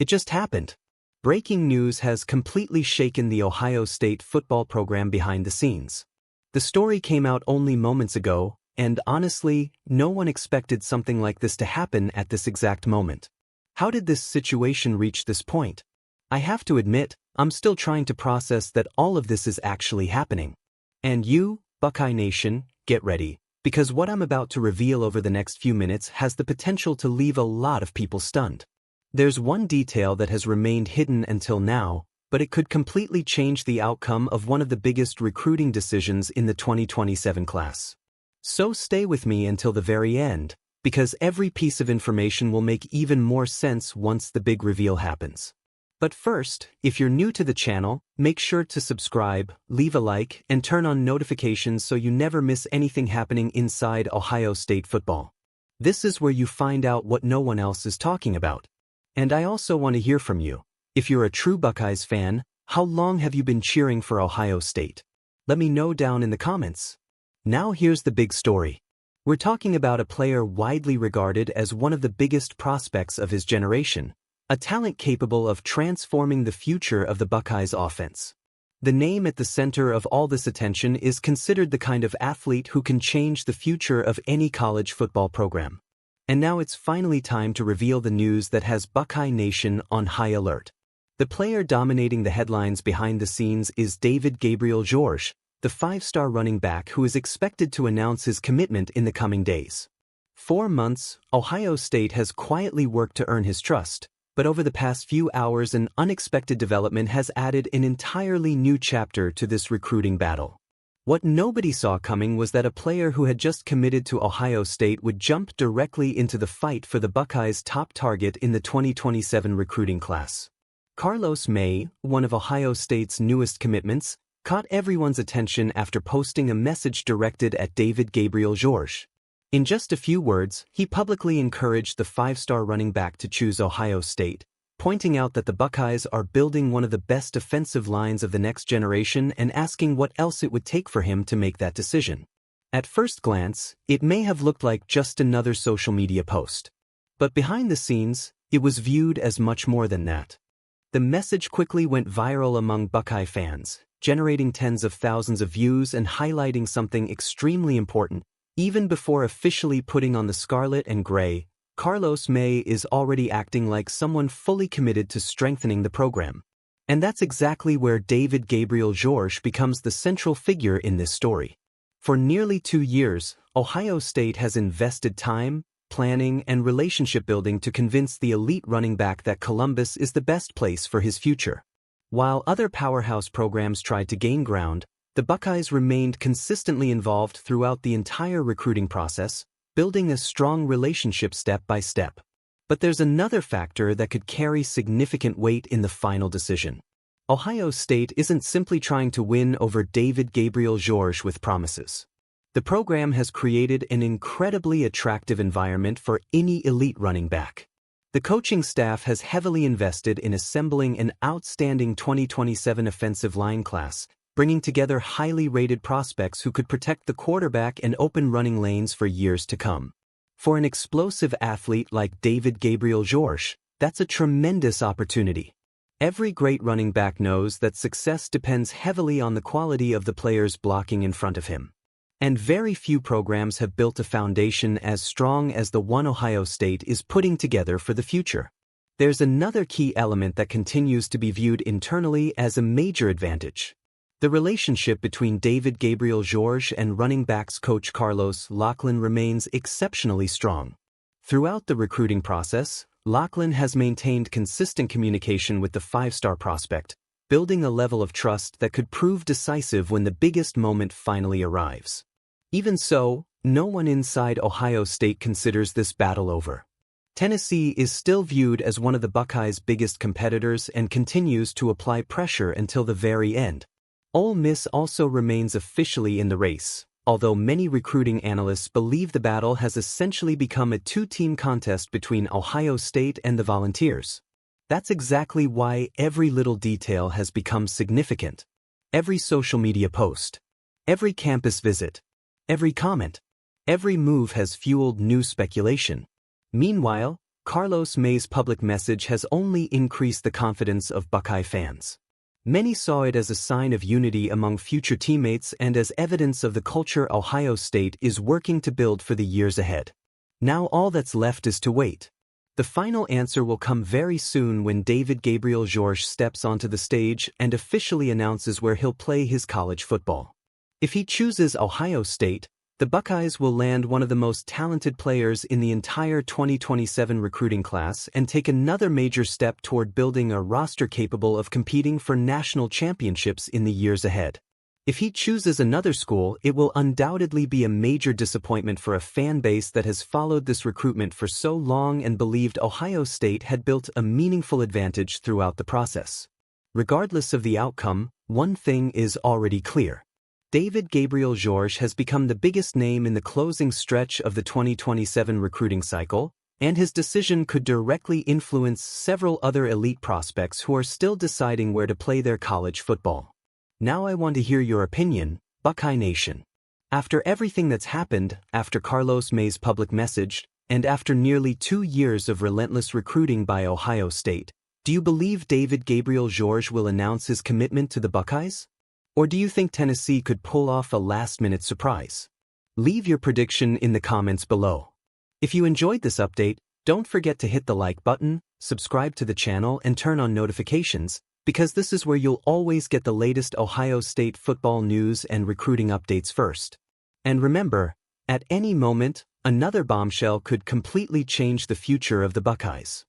It just happened. Breaking news has completely shaken the Ohio State football program behind the scenes. The story came out only moments ago, and honestly, no one expected something like this to happen at this exact moment. How did this situation reach this point? I have to admit, I'm still trying to process that all of this is actually happening. And you, Buckeye Nation, get ready, because what I'm about to reveal over the next few minutes has the potential to leave a lot of people stunned. There's one detail that has remained hidden until now, but it could completely change the outcome of one of the biggest recruiting decisions in the 2027 class. So stay with me until the very end, because every piece of information will make even more sense once the big reveal happens. But first, if you're new to the channel, make sure to subscribe, leave a like, and turn on notifications so you never miss anything happening inside Ohio State football. This is where you find out what no one else is talking about. And I also want to hear from you. If you're a true Buckeyes fan, how long have you been cheering for Ohio State? Let me know down in the comments. Now here's the big story. We're talking about a player widely regarded as one of the biggest prospects of his generation. A talent capable of transforming the future of the Buckeyes offense. The name at the center of all this attention is considered the kind of athlete who can change the future of any college football program. And now it's finally time to reveal the news that has Buckeye Nation on high alert. The player dominating the headlines behind the scenes is David Gabriel-Georges, the five-star running back who is expected to announce his commitment in the coming days. 4 months, Ohio State has quietly worked to earn his trust. But over the past few hours, an unexpected development has added an entirely new chapter to this recruiting battle. What nobody saw coming was that a player who had just committed to Ohio State would jump directly into the fight for the Buckeyes' top target in the 2027 recruiting class. Carlos May, one of Ohio State's newest commitments, caught everyone's attention after posting a message directed at David Gabriel-Georges. In just a few words, he publicly encouraged the five-star running back to choose Ohio State, pointing out that the Buckeyes are building one of the best offensive lines of the next generation and asking what else it would take for him to make that decision. At first glance, it may have looked like just another social media post. But behind the scenes, it was viewed as much more than that. The message quickly went viral among Buckeye fans, generating tens of thousands of views and highlighting something extremely important. Even before officially putting on the scarlet and gray, Carlos May is already acting like someone fully committed to strengthening the program. And that's exactly where David Gabriel-Georges becomes the central figure in this story. For nearly 2 years, Ohio State has invested time, planning, and relationship building to convince the elite running back that Columbus is the best place for his future. While other powerhouse programs tried to gain ground, the Buckeyes remained consistently involved throughout the entire recruiting process, building a strong relationship step by step. But there's another factor that could carry significant weight in the final decision. Ohio State isn't simply trying to win over David Gabriel-Georges with promises. The program has created an incredibly attractive environment for any elite running back. The coaching staff has heavily invested in assembling an outstanding 2027 offensive line class, bringing together highly rated prospects who could protect the quarterback and open running lanes for years to come. For an explosive athlete like David Gabriel-Georges, that's a tremendous opportunity. Every great running back knows that success depends heavily on the quality of the players blocking in front of him. And very few programs have built a foundation as strong as the one Ohio State is putting together for the future. There's another key element that continues to be viewed internally as a major advantage. The relationship between David Gabriel-Georges and running backs coach Carlos Lachlan remains exceptionally strong. Throughout the recruiting process, Lachlan has maintained consistent communication with the five-star prospect, building a level of trust that could prove decisive when the biggest moment finally arrives. Even so, no one inside Ohio State considers this battle over. Tennessee is still viewed as one of the Buckeyes' biggest competitors and continues to apply pressure until the very end. Ole Miss also remains officially in the race, although many recruiting analysts believe the battle has essentially become a two-team contest between Ohio State and the Volunteers. That's exactly why every little detail has become significant. Every social media post, every campus visit, every comment, every move has fueled new speculation. Meanwhile, Carlos May's public message has only increased the confidence of Buckeye fans. Many saw it as a sign of unity among future teammates and as evidence of the culture Ohio State is working to build for the years ahead. Now all that's left is to wait. The final answer will come very soon when David Gabriel Georges steps onto the stage and officially announces where he'll play his college football. If he chooses Ohio State, the Buckeyes will land one of the most talented players in the entire 2027 recruiting class and take another major step toward building a roster capable of competing for national championships in the years ahead. If he chooses another school, it will undoubtedly be a major disappointment for a fan base that has followed this recruitment for so long and believed Ohio State had built a meaningful advantage throughout the process. Regardless of the outcome, one thing is already clear. David Gabriel Georges has become the biggest name in the closing stretch of the 2027 recruiting cycle, and his decision could directly influence several other elite prospects who are still deciding where to play their college football. Now I want to hear your opinion, Buckeye Nation. After everything that's happened, after Carlos May's public message, and after nearly 2 years of relentless recruiting by Ohio State, do you believe David Gabriel Georges will announce his commitment to the Buckeyes? Or do you think Tennessee could pull off a last-minute surprise? Leave your prediction in the comments below. If you enjoyed this update, don't forget to hit the like button, subscribe to the channel and turn on notifications, because this is where you'll always get the latest Ohio State football news and recruiting updates first. And remember, at any moment, another bombshell could completely change the future of the Buckeyes.